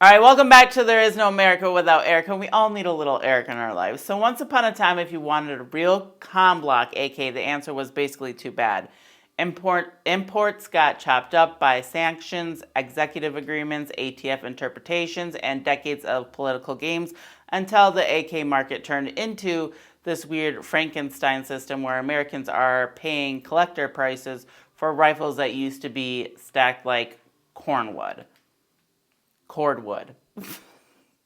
All right, welcome back to There Is No America Without Erica. We all need a little Erica in our lives. So once upon a time, if you wanted a real comm block, AK, the answer was basically too bad. Imports got chopped up by sanctions, executive agreements, ATF interpretations, and decades of political games until the AK market turned into this weird Frankenstein system where Americans are paying collector prices for rifles that used to be stacked like cordwood.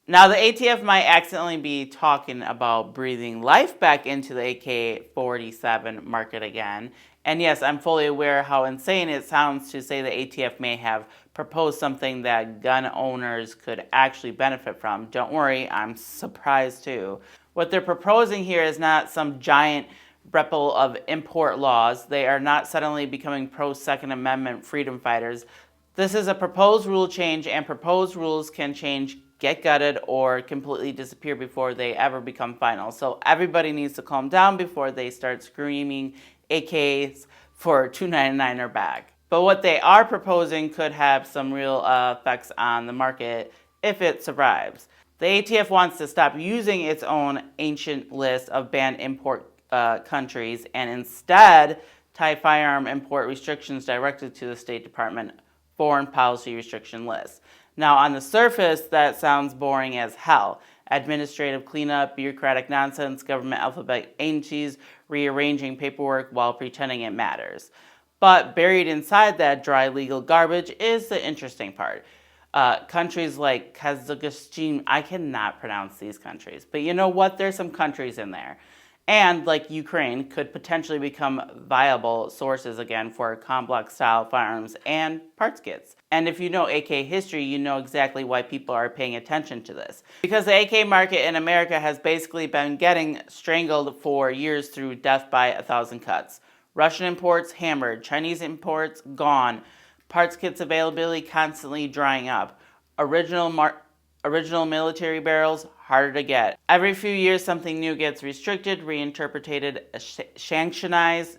Now, the ATF might accidentally be talking about breathing life back into the AK-47 market again. And yes, I'm fully aware how insane it sounds to say the ATF may have proposed something that gun owners could actually benefit from. Don't worry, I'm surprised too. What they're proposing here is not some giant ripple of import laws. They are not suddenly becoming pro-Second Amendment freedom fighters. This is a proposed rule change, and proposed rules can change, get gutted, or completely disappear before they ever become final. So everybody needs to calm down before they start screaming AKs for $2.99 or back. But what they are proposing could have some real effects on the market if it survives. The ATF wants to stop using its own ancient list of banned import countries and instead tie firearm import restrictions directly to the State Department foreign policy restriction list. Now, on the surface, that sounds boring as hell. Administrative cleanup, bureaucratic nonsense, government alphabet agencies rearranging paperwork while pretending it matters. But buried inside that dry legal garbage is the interesting part. Countries like Kazakhstan, I cannot pronounce these countries, but you know what? There's some countries in there. And like Ukraine, could potentially become viable sources again for comm-block style firearms and parts kits. And if you know AK history, you know exactly why people are paying attention to this. Because the AK market in America has basically been getting strangled for years through death by 1,000 cuts. Russian imports hammered, Chinese imports gone, parts kits availability constantly drying up. Original military barrels, harder to get. Every few years, something new gets restricted, reinterpreted, sanctionized,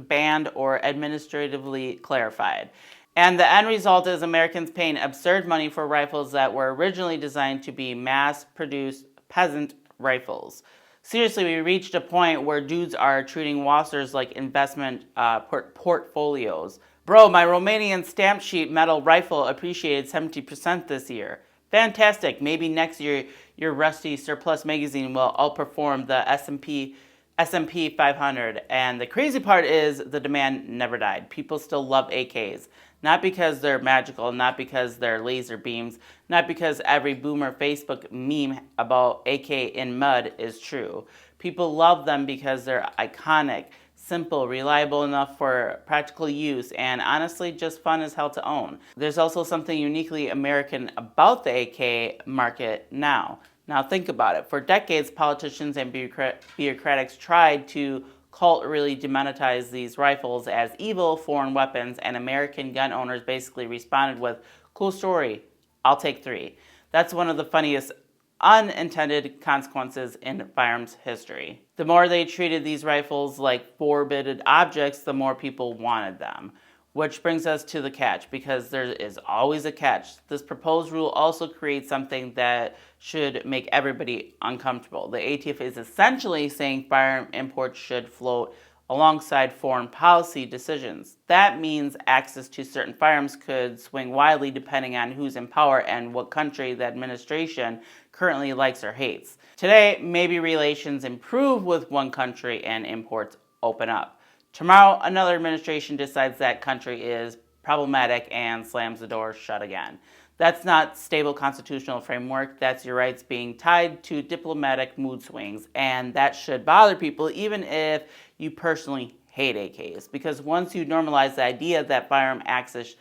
banned, or administratively clarified. And the end result is Americans paying absurd money for rifles that were originally designed to be mass-produced peasant rifles. Seriously, we reached a point where dudes are treating Wassers like investment portfolios. Bro, my Romanian stamp sheet metal rifle appreciated 70% this year. Fantastic. Maybe next year your rusty surplus magazine will outperform the S&P 500. And the crazy part is the demand never died. People still love AKs. Not because they're magical, not because they're laser beams, not because every boomer Facebook meme about AK in mud is true. People love them because they're iconic, simple, reliable enough for practical use, and honestly just fun as hell to own. There's also something uniquely American about the AK market now. Now think about it. For decades, politicians and bureaucrats tried to really demonetize these rifles as evil foreign weapons, and American gun owners basically responded with, cool story, I'll take 3. That's one of the funniest unintended consequences in firearms history. The more they treated these rifles like forbidden objects, the more people wanted them. Which brings us to the catch, because there is always a catch. This proposed rule also creates something that should make everybody uncomfortable. The ATF is essentially saying firearm imports should float alongside foreign policy decisions. That means access to certain firearms could swing wildly depending on who's in power and what country the administration currently likes or hates. Today, maybe relations improve with one country and imports open up. Tomorrow, another administration decides that country is problematic and slams the door shut again. That's not stable constitutional framework. That's your rights being tied to diplomatic mood swings, and that should bother people even if you personally hate AKs. Because once you normalize the idea that firearm access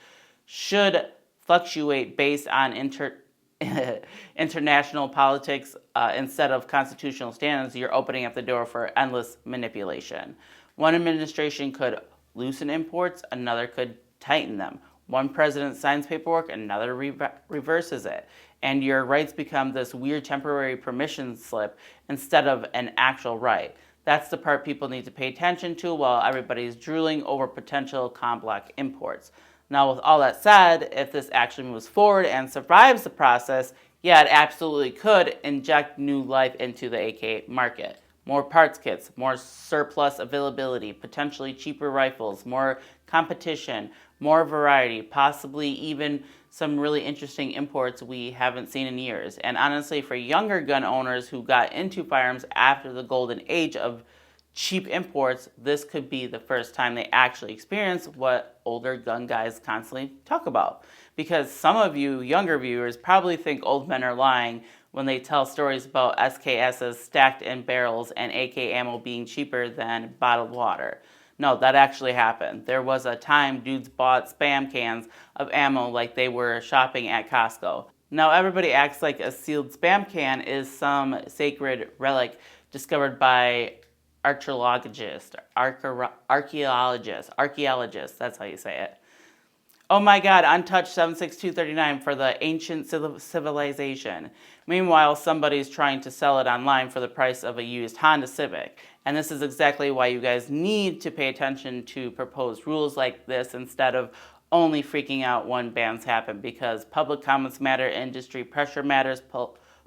should fluctuate based on international politics instead of constitutional standards, you're opening up the door for endless manipulation. One administration could loosen imports, another could tighten them. One president signs paperwork, another reverses it. And your rights become this weird temporary permission slip instead of an actual right. That's the part people need to pay attention to while everybody's drooling over potential comm block imports. Now, with all that said, if this actually moves forward and survives the process, yeah, it absolutely could inject new life into the AK market. More parts kits, more surplus availability, potentially cheaper rifles, more competition, more variety, possibly even some really interesting imports we haven't seen in years. And honestly, for younger gun owners who got into firearms after the golden age of cheap imports, this could be the first time they actually experience what older gun guys constantly talk about. Because some of you younger viewers probably think old men are lying when they tell stories about SKSs stacked in barrels and AK ammo being cheaper than bottled water. No, that actually happened. There was a time dudes bought Spam cans of ammo like they were shopping at Costco. Now everybody acts like a sealed Spam can is some sacred relic discovered by archaeologists, that's how you say it. Oh my god, untouched 76239 for the ancient civilization. Meanwhile, somebody's trying to sell it online for the price of a used Honda Civic. And this is exactly why you guys need to pay attention to proposed rules like this instead of only freaking out when bans happen, because public comments matter, industry pressure matters,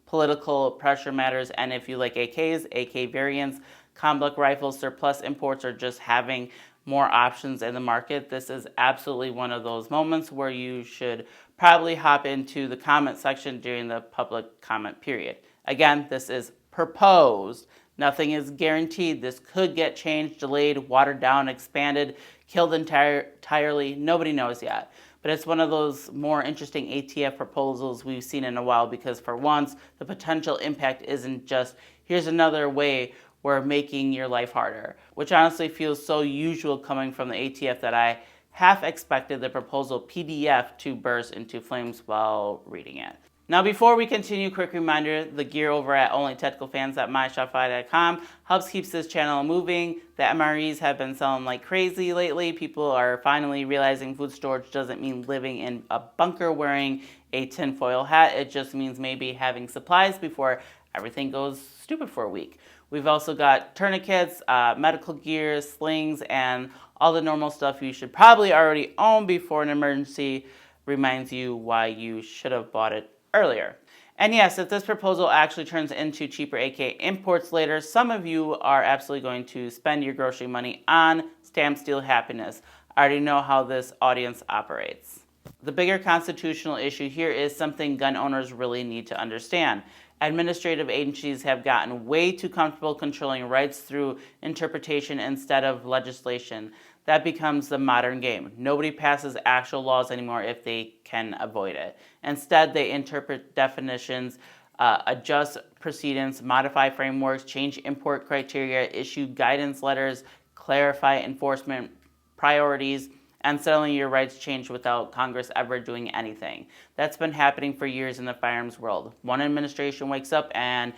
political pressure matters, and if you like AKs, AK variants, combat rifles, surplus imports, or just having more options in the market, this is absolutely one of those moments where you should probably hop into the comment section during the public comment period. Again, this is proposed. Nothing is guaranteed. This could get changed, delayed, watered down, expanded, killed entirely. Nobody knows yet. But it's one of those more interesting ATF proposals we've seen in a while, because for once, the potential impact isn't just, here's another way we're making your life harder, which honestly feels so usual coming from the ATF that I half expected the proposal PDF to burst into flames while reading it. Now, before we continue, quick reminder, the gear over at onlytechnicalfans.myshopify.com helps keeps this channel moving. The MREs have been selling like crazy lately. People are finally realizing food storage doesn't mean living in a bunker wearing a tinfoil hat. It just means maybe having supplies before everything goes stupid for a week. We've also got tourniquets, medical gear, slings, and all the normal stuff you should probably already own before an emergency reminds you why you should have bought it earlier. And yes, if this proposal actually turns into cheaper AK imports later, some of you are absolutely going to spend your grocery money on stamp steel happiness. I already know how this audience operates. The bigger constitutional issue here is something gun owners really need to understand. Administrative agencies have gotten way too comfortable controlling rights through interpretation instead of legislation. That becomes the modern game. Nobody passes actual laws anymore if they can avoid it. Instead, they interpret definitions, adjust precedents, modify frameworks, change import criteria, issue guidance letters, clarify enforcement priorities, and suddenly your rights change without Congress ever doing anything. That's been happening for years in the firearms world. One administration wakes up and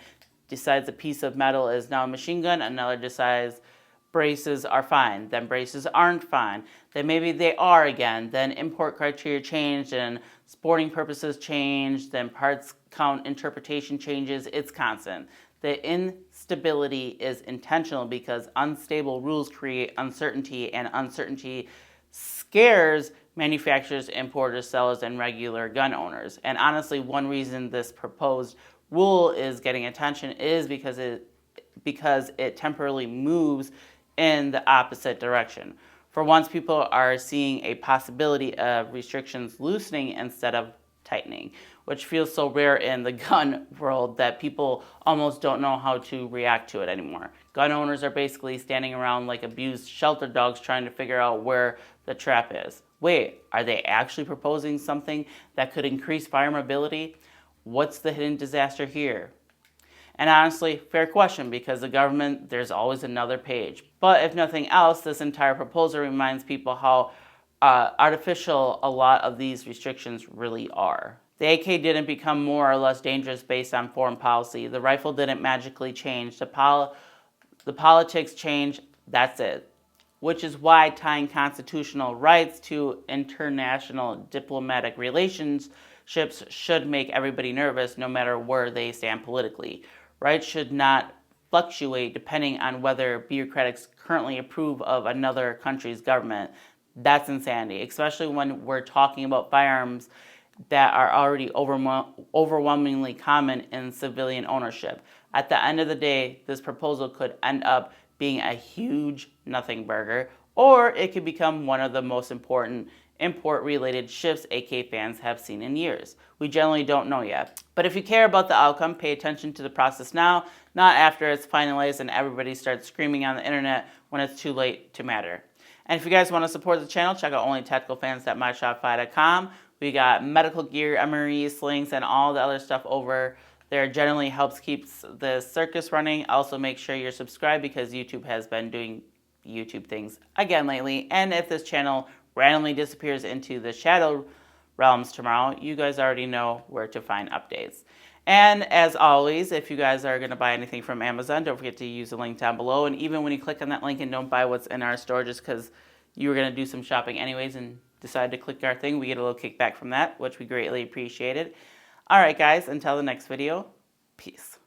decides a piece of metal is now a machine gun, another decides braces are fine, then braces aren't fine, then maybe they are again, then import criteria changed and sporting purposes changed, then parts count interpretation changes. It's constant. The instability is intentional because unstable rules create uncertainty, and uncertainty scares manufacturers, importers, sellers, and regular gun owners. And honestly, one reason this proposed rule is getting attention is because it temporarily moves in the opposite direction. For once, people are seeing a possibility of restrictions loosening instead of tightening, which feels so rare in the gun world that people almost don't know how to react to it anymore. Gun owners are basically standing around like abused shelter dogs trying to figure out where the trap is. Wait, are they actually proposing something that could increase fire mobility? What's the hidden disaster here? And honestly, fair question, because the government, there's always another page. But if nothing else, this entire proposal reminds people how artificial a lot of these restrictions really are. The AK didn't become more or less dangerous based on foreign policy. The rifle didn't magically change. The politics changed, that's it. Which is why tying constitutional rights to international diplomatic relationships should make everybody nervous no matter where they stand politically. Rights should not fluctuate depending on whether bureaucrats currently approve of another country's government. That's insanity, especially when we're talking about firearms that are already overwhelmingly common in civilian ownership. At the end of the day, this proposal could end up being a huge nothing burger, or it could become one of the most important import-related shifts AK fans have seen in years. We generally don't know yet. But if you care about the outcome, pay attention to the process now, not after it's finalized and everybody starts screaming on the internet when it's too late to matter. And if you guys want to support the channel, check out onlytacticalfans.myshopify.com. We got medical gear, MREs, slings, and all the other stuff over there. Generally helps keep the circus running. Also, make sure you're subscribed because YouTube has been doing YouTube things again lately. And if this channel randomly disappears into the shadow realms tomorrow, you guys already know where to find updates. And as always, if you guys are going to buy anything from Amazon, don't forget to use the link down below. And even when you click on that link and don't buy what's in our store just because you were going to do some shopping anyways and decide to click our thing, we get a little kickback from that, which we greatly appreciated. All right, guys, until the next video, peace.